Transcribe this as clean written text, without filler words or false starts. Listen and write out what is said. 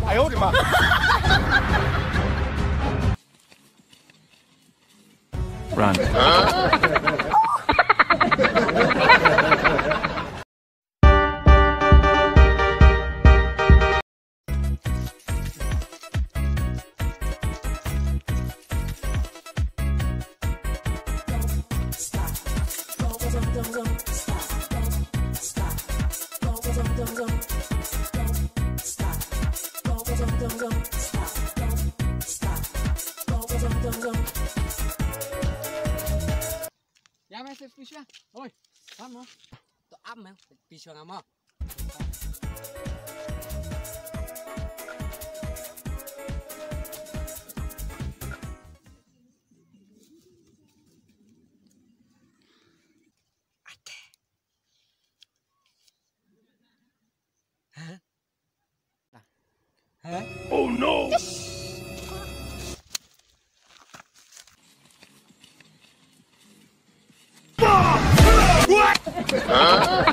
哎呦我的妈！Run. Ya me hace pisua. Oi, vamos. To am me pisua ngamo. Ate. Hah? Hah? Oh no. What? Huh?